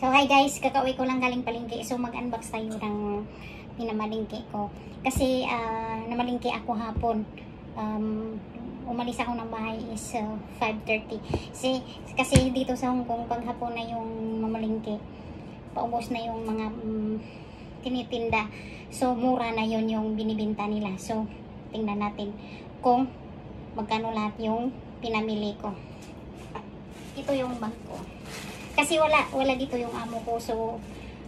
So hi guys, kakauwi ko lang galing palengke. So mag-unbox tayo ng pinamalingke ko. Kasi namalingke ako hapon. Umalis ako ng bahay is 5:30. Kasi dito sa Hong Kong, pag hapon na yung mamalingke, paubos na yung mga tinitinda. So mura na yun yung binibinta nila. So tingnan natin kung magkano lahat yung pinamili ko. Ito yung bag ko. Kasi wala dito yung amo ko, so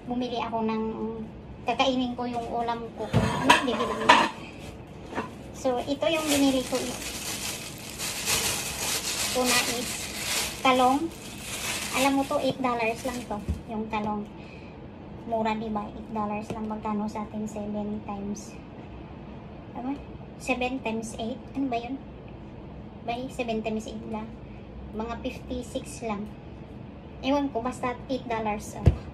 bumili ako ng kakainin ko yung ulam ko. Ano bibili ko? So ito yung binili ko. Una is talong. Alam mo to, $8 lang to, yung talong. Mura diba? $8 lang. Magkano sa atin? 7 times 7 times 8? Ano ba yun? By 7 times 8 lang. Mga 56 lang. Ewan ko, basta $8.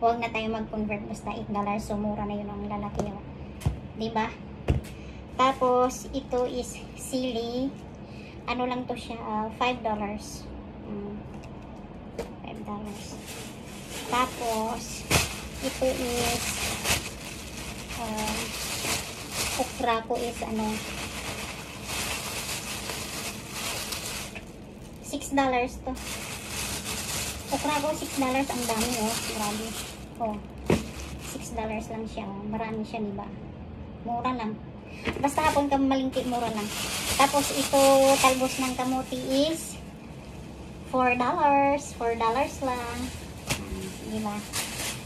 Huwag na tayo mag-convert, basta $8. So, mura na yun ang lalaki yun. Diba? Tapos, ito is sili. Ano lang to siya? $5. $5. Tapos, ito is okra ko is ano, $6 to. Okra ko, $6. Ang dami, oh. Grabe. Oh. $6 lang siya. Oh. Marami siya, diba? Mura lang. Basta hapon ka malingki, mura lang. Tapos, ito, talbos ng kamuti is $4. $4 lang. Diba?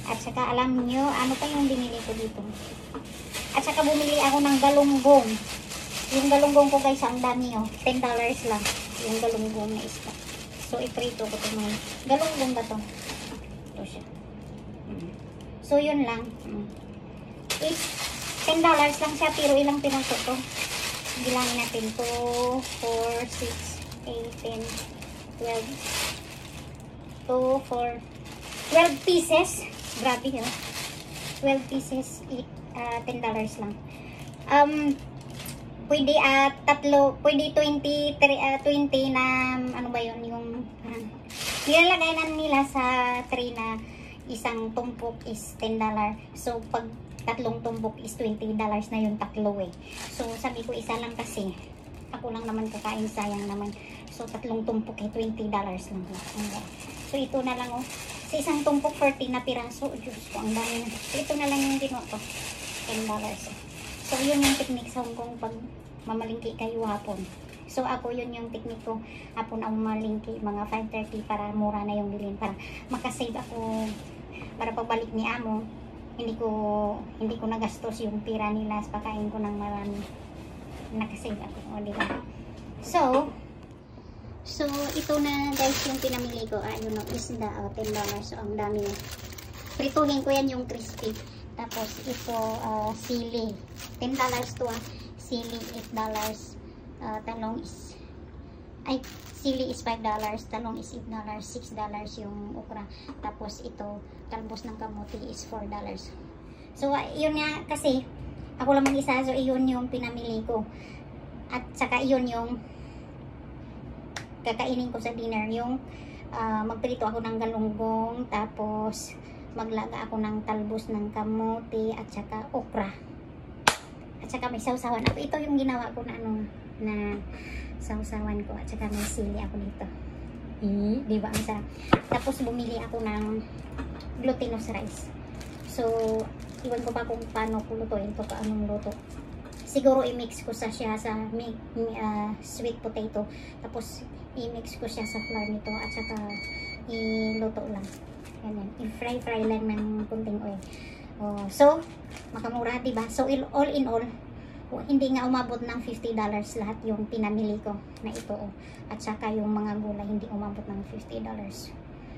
At saka, alam nyo, ano pa yung binili ko dito? At saka, bumili ako ng galunggong. Yung galunggong ko, guys, ang dami, oh. $10 lang. Yung galunggong na isda. So, iprito ko ito mga. Galunggong ba ito? Ito siya. So, yun lang. Is $10 lang siya, pero ilang pinaso to? Bilangin natin. 2, 4, 6, 8, 10, 12. 2, 4, 12 pieces. Grabe yun. 12 pieces, $10 lang. Pwede pwede 20 na ano ba yun, yung nilalagay na nila sa tray na isang tumpok is $10. So pag tatlong tumpok is $20 na yung tatlo eh. So sabi ko isa lang kasi ako lang naman kakain, sayang naman. So tatlong tumpok eh $20 lang. So ito na lang oh. Sa isang tumpok 40 na piraso. Diyos ko, ang dami na. So ito na lang yung ginawa ko. $10 eh. So, yun yung technique sa Hong Kong pag mamalingki kayo hapon. So, ako yun yung technique ko. Hapon ako mamalingki, mga 5:30 para mura na yung bilhin. Para makasave ako. Para pagbalik ni amo, hindi ko nagastos yung pira nila sa pagkain ko ng marami. Nakasave ako. O, diba? So, ito na guys yung pinamili ko. Yun o, isda. $10. So, ang dami. Prituhin ko yan yung crispy. Tapos ito, sili. $10 to sili, $8. Talong is, sili is $5. Talong is $8. $6 yung okra. Tapos ito, talbos ng kamuti is $4. So, yun nga, kasi, ako lang mag-isa. So, yun yung pinamili ko. At saka yun yung kakainin ko sa dinner. Yung, magprito ako ng galunggong. Tapos, maglaga ako ng talbos ng kamote at saka okra. At saka may sausawan ako. Ito yung ginawa ko na na sausawan ko. At saka may sili ako dito. Diba? Ang sarap. Tapos bumili ako ng glutinous rice. So, iwan ko pa kung paano ko lutuin ito, anong luto. Siguro i-mix ko siya sa sweet potato. Tapos i-mix ko siya sa flour nito. At saka iluto lang. Ganyan. I-fry lang ng kunting oil. So, makamura, diba? So, all in all, hindi nga umabot ng $50 lahat yung pinamili ko na ito. At saka yung mga gulay, hindi umabot ng $50.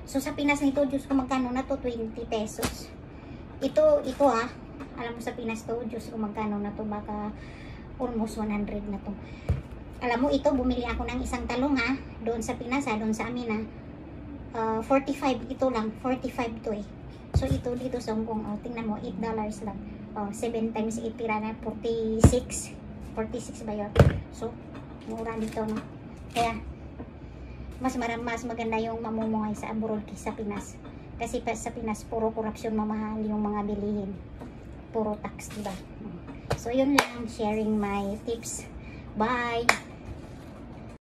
So, sa Pinas nito, Diyos ko, magkano na to? 20 pesos. Ito alam mo sa Pinas to, Diyos ko, magkano na to? Baka almost 100 na to. Alam mo, ito, bumili ako ng isang talong doon sa Pinas doon sa amin 45 ito lang, 45 to eh. So ito dito sa Hong Kong, tingnan mo, $8 lang. 7 times 8 tira na 46 ba yun? So mura dito, no? Kaya mas maganda yung mamumungay sa abroad kaysa Pinas. Kasi sa Pinas, puro korupsyon, mamahal yung mga bilihin. Puro tax, diba? So, yun lang, sharing my tips. Bye!